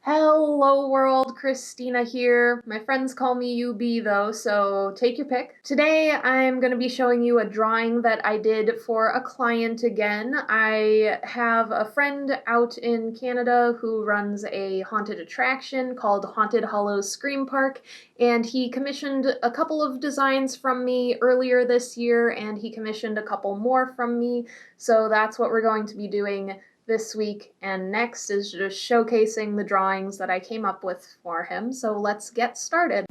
Hello world, Christina here. My friends call me UB though, so take your pick. Today I'm going to be showing you a drawing that I did for a client again. I have a friend out in Canada who runs a haunted attraction called Haunted Hollows Scream Park, and he commissioned a couple of designs from me earlier this year, and he commissioned a couple more from me, so that's what we're going to be doing this week and next is just showcasing the drawings that I came up with for him. So let's get started.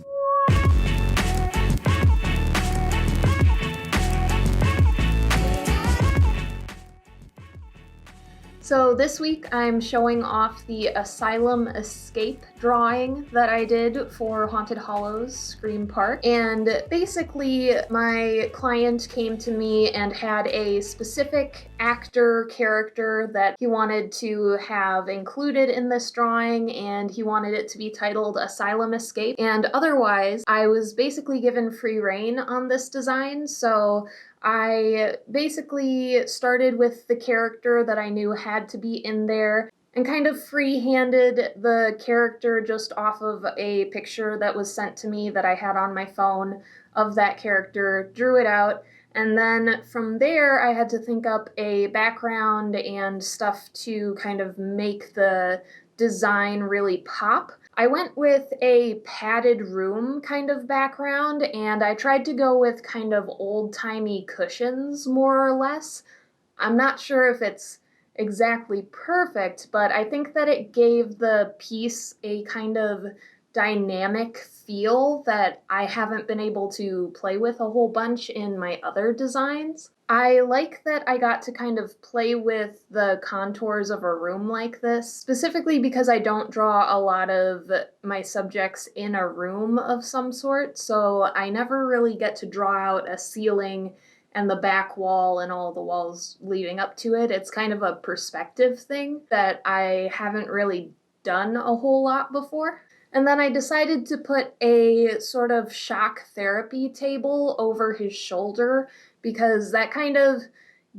So this week I'm showing off the Asylum Escape drawing that I did for Haunted Hollows Scream Park. And basically my client came to me and had a specific actor character that he wanted to have included in this drawing, and he wanted it to be titled Asylum Escape. And otherwise, I was basically given free rein on this design, so I basically started with the character that I knew had to be in there and kind of free-handed the character just off of a picture that was sent to me that I had on my phone of that character, drew it out, and then from there I had to think up a background and stuff to kind of make the design really pop. I went with a padded room kind of background, and I tried to go with kind of old-timey cushions, more or less. I'm not sure if it's exactly perfect, but I think that it gave the piece a kind of dynamic feel that I haven't been able to play with a whole bunch in my other designs. I like that I got to kind of play with the contours of a room like this, specifically because I don't draw a lot of my subjects in a room of some sort, so I never really get to draw out a ceiling and the back wall and all the walls leading up to it. It's kind of a perspective thing that I haven't really done a whole lot before. And then I decided to put a sort of shock therapy table over his shoulder because that kind of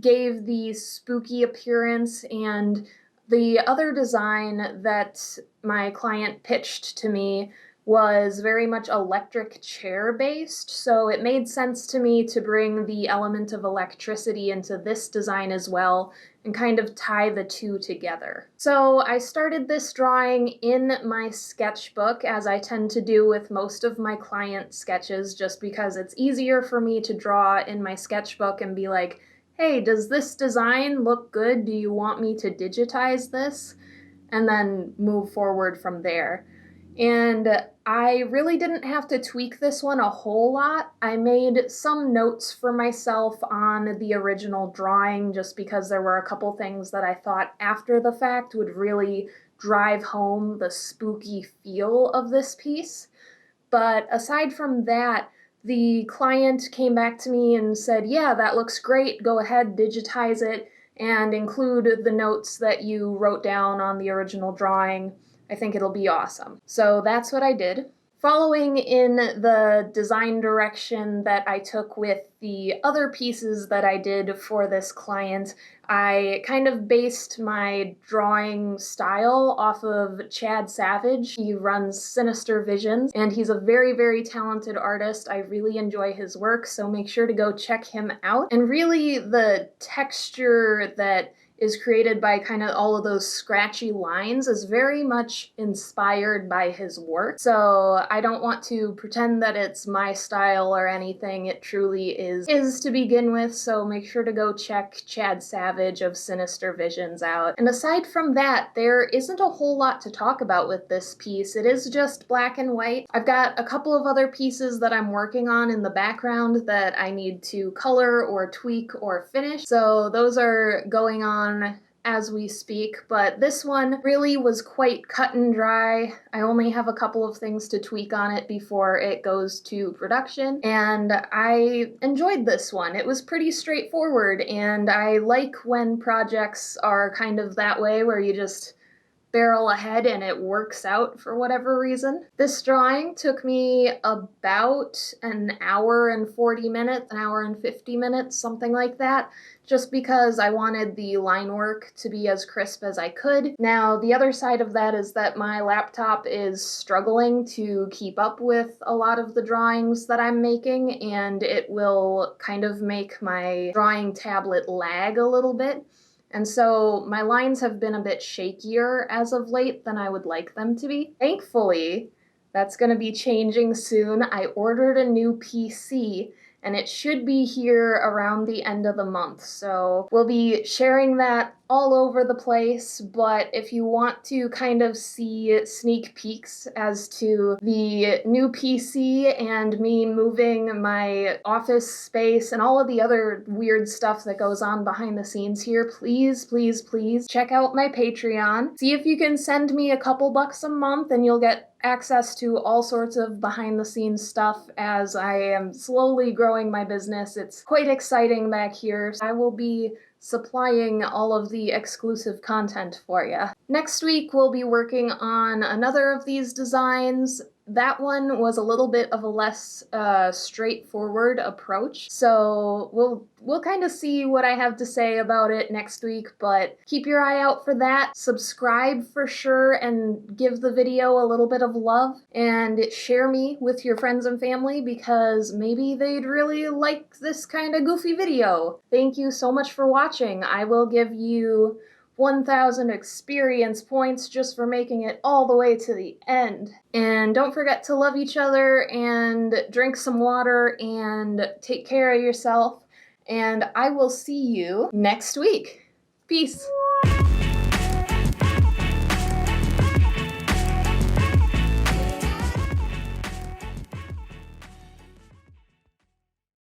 gave the spooky appearance, and the other design that my client pitched to me was very much electric chair based, so it made sense to me to bring the element of electricity into this design as well and kind of tie the two together. So I started this drawing in my sketchbook, as I tend to do with most of my client sketches, just because it's easier for me to draw in my sketchbook and be like, hey, does this design look good? Do you want me to digitize this? And then move forward from there. And I really didn't have to tweak this one a whole lot. I made some notes for myself on the original drawing just because there were a couple things that I thought after the fact would really drive home the spooky feel of this piece. But aside from that, the client came back to me and said, yeah, that looks great, go ahead, digitize it, and include the notes that you wrote down on the original drawing. I think it'll be awesome. So that's what I did. Following in the design direction that I took with the other pieces that I did for this client, I kind of based my drawing style off of Chad Savage. He runs Sinister Visions, and he's a very, very talented artist. I really enjoy his work, so make sure to go check him out. And really, the texture that is created by kind of all of those scratchy lines is very much inspired by his work. So I don't want to pretend that it's my style or anything. It truly is to begin with, so make sure to go check Chad Savage of Sinister Visions out. And aside from that, there isn't a whole lot to talk about with this piece. It is just black and white. I've got a couple of other pieces that I'm working on in the background that I need to color or tweak or finish, so those are going on as we speak, but this one really was quite cut and dry. I only have a couple of things to tweak on it before it goes to production, and I enjoyed this one. It was pretty straightforward, and I like when projects are kind of that way where you just barrel ahead and it works out for whatever reason. This drawing took me about an hour and 40 minutes, an hour and 50 minutes, something like that, just because I wanted the line work to be as crisp as I could. Now, the other side of that is that my laptop is struggling to keep up with a lot of the drawings that I'm making, and it will kind of make my drawing tablet lag a little bit. And so my lines have been a bit shakier as of late than I would like them to be. Thankfully, that's going to be changing soon. I ordered a new PC and it should be here around the end of the month. So we'll be sharing that all over the place, but if you want to kind of see sneak peeks as to the new PC and me moving my office space and all of the other weird stuff that goes on behind the scenes here, please, please, please check out my Patreon. See if you can send me a couple bucks a month and you'll get access to all sorts of behind the scenes stuff as I am slowly growing my business. It's quite exciting back here. I will be supplying all of the exclusive content for you. Next week we'll be working on another of these designs. That one was a little bit of a less straightforward approach, so we'll kind of see what I have to say about it next week, but keep your eye out for that. Subscribe for sure and give the video a little bit of love, and share me with your friends and family because maybe they'd really like this kind of goofy video. Thank you so much for watching. I will give you 1,000 experience points just for making it all the way to the end. And don't forget to love each other and drink some water and take care of yourself. And I will see you next week. Peace.